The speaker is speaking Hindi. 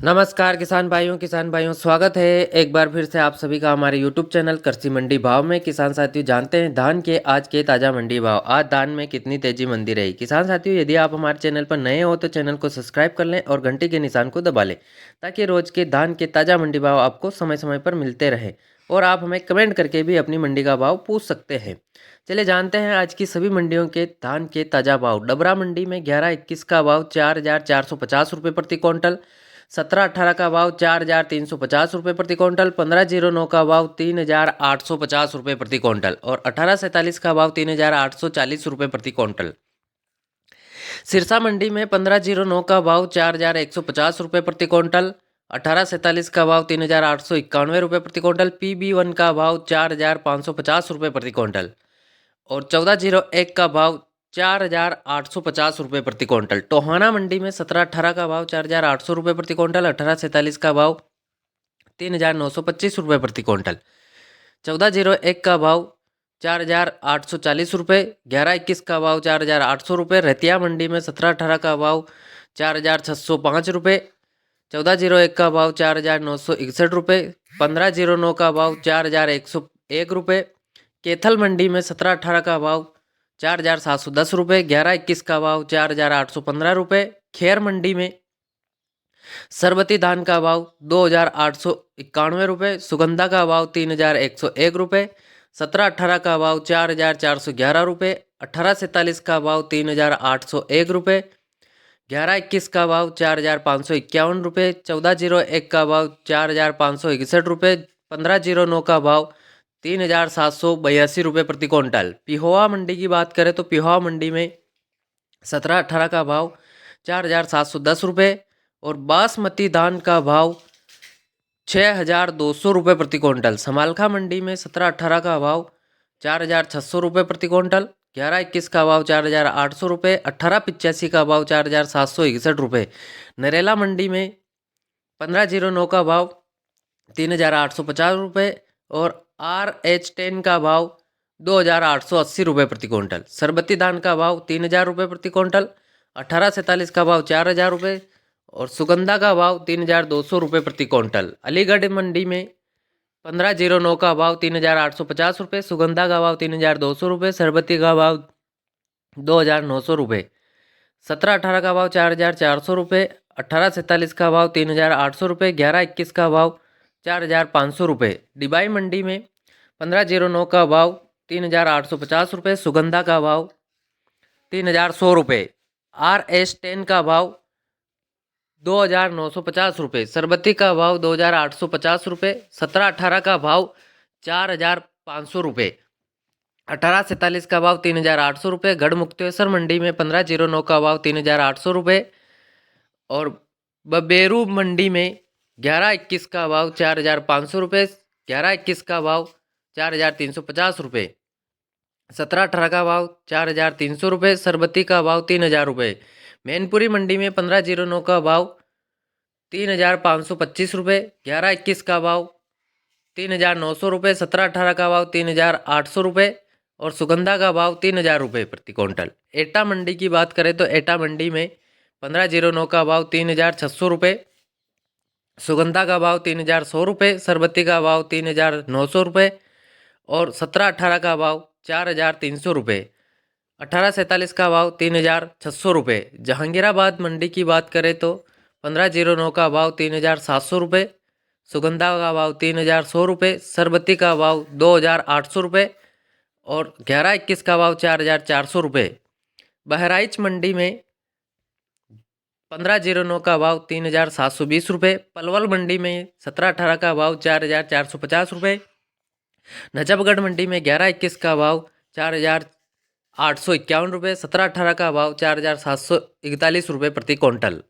नमस्कार किसान भाइयों स्वागत है एक बार फिर से आप सभी का हमारे YouTube चैनल कृषि मंडी भाव में। किसान साथियों जानते हैं धान के आज के ताज़ा मंडी भाव। आज धान में कितनी तेजी मंदी रही। किसान साथियों यदि आप हमारे चैनल पर नए हो तो चैनल को सब्सक्राइब कर लें और घंटी के निशान को दबा लें ताकि रोज के धान के ताज़ा मंडी भाव आपको समय समय पर मिलते रहे और आप हमें कमेंट करके भी अपनी मंडी का भाव पूछ सकते हैं। चलिए जानते हैं आज की सभी मंडियों के धान के ताज़ा भाव। डबरा मंडी में 11-21 का भाव 4,450 रुपये प्रति क्विंटल, 17-18 का भाव 4,350 रुपये प्रति क्विंटल, 15-09 का भाव 3,850 रुपये प्रति क्विंटल और 18-47 का भाव 3,840 रुपये प्रति क्विंटल। सिरसा मंडी में 15-09 का भाव 4,150 रुपये प्रति क्विंटल, 18-47 का भाव 3,891 रुपये प्रति क्विंटल, PB1 का भाव 4,550 रुपये प्रति क्विंटल और 14-01 का भाव 4,850 रुपये प्रति क्विंटल। टोहाना मंडी में 17-18 का भाव 4,800 रुपये प्रति क्विंटल, 18-47 का भाव 3,925 रुपये प्रति क्विंटल, 14-01 का भाव 4,840 रुपये, 11-21 का भाव 4,800 रुपये। रतिया मंडी में 17-18 का भाव 4,605 रुपये, 14-01 का भाव 4,961 रुपये, 15-09 का भाव 4,101 रुपये। कैथल मंडी में 17-18 का भाव 4,710 रुपये, 11-21 का भाव 4,815 रुपये। खेर मंडी में सरबती धान का भाव 2,891 रुपये, सुगंधा का भाव 3,101 रुपये, 17-18 का भाव 4,411 रुपये, 18-47 का भाव 3,801 रुपये, 11-21 का भाव 4,551 रुपये, 14-01 का भाव 4,561 रुपये, 15-09 का भाव 3,782 रुपये प्रति क्विंटल। पिहोवा मंडी की बात करें तो पिहोवा मंडी में 17-18 का भाव 4,710 रुपये और बासमती धान का भाव 6,200 रुपये प्रति क्विंटल। समालखा मंडी में 17-18 का भाव 4,600 रुपये प्रति क्विंटल, 11-21 का भाव 4,800 रुपये, 18-85 का भाव 4,761 रुपये। नरेला मंडी में 15-09 का भाव 3,850 रुपये और RH10 का भाव 2,880 रुपये प्रति क्विंटल। सरबती धान का भाव 3,000 रुपये प्रति क्विंटल, 18-47 का भाव 4,000 रुपये और सुगंधा का भाव 3,200 रुपये प्रति क्विंटल। अलीगढ़ मंडी में 15-09 का भाव 3,850 रुपये, सुगंधा का भाव 3,200 रुपये, सरबती का भाव 2,900 रुपये, 17-18 का भाव 4,400 रुपये, 18-47 का भाव 3,800 रुपये, 11-21 का भाव 4,500 रुपये। डिबाई मंडी में 15-09 का भाव 3,850 रुपये, सुगंधा का भाव 3,100 रुपये, RH10 का भाव 2,950 रुपये, सरबती का भाव 2,850 रुपये, 17-18 का भाव 4,500 रुपये, 18-47 का भाव 3,800 रुपये। गढ़ मुक्तेश्वर मंडी में 15-09 का भाव 3,800 रुपये और बबेरू मंडी में 11-21 का भाव 4,500 रुपये, 11-21 का भाव 4,350 रुपये, 17-18 का भाव 4,300 रुपये, सरबती का भाव 3,000 रुपये। मैनपुरी मंडी में 15-09 का भाव 3,525 रुपये, 11-21 का भाव 3,900 रुपये, 17-18 का भाव 3,800 रुपये और सुगंधा का भाव 3,000 रुपये प्रति क्विंटल। एटा मंडी की बात करें तो एटा मंडी में 15-09 का भाव 3,600 रुपये, सुगंधा का भाव 3,100 रुपये, सरबती का भाव 3,900 रुपये और 17-18 का भाव 4,300 रुपये, 18-47 का भाव 3,600 रुपये। जहांगीराबाद मंडी की बात करें तो 15-09 का भाव 3,700 रुपये, सुगंधा का भाव 3,100 रुपये, सरबती का भाव 2,800 रुपये और 11-21 का भाव 4,400 रुपये। बहराइच मंडी में 15-09 का भाव 3,720 रुपये, पलवल मंडी में 17-18 का भाव 4,450 रुपये, नजफगढ़ मंडी में 11-21 का भाव 4,851 रुपये, 17-18 का भाव 4,741 रुपये प्रति क्विंटल।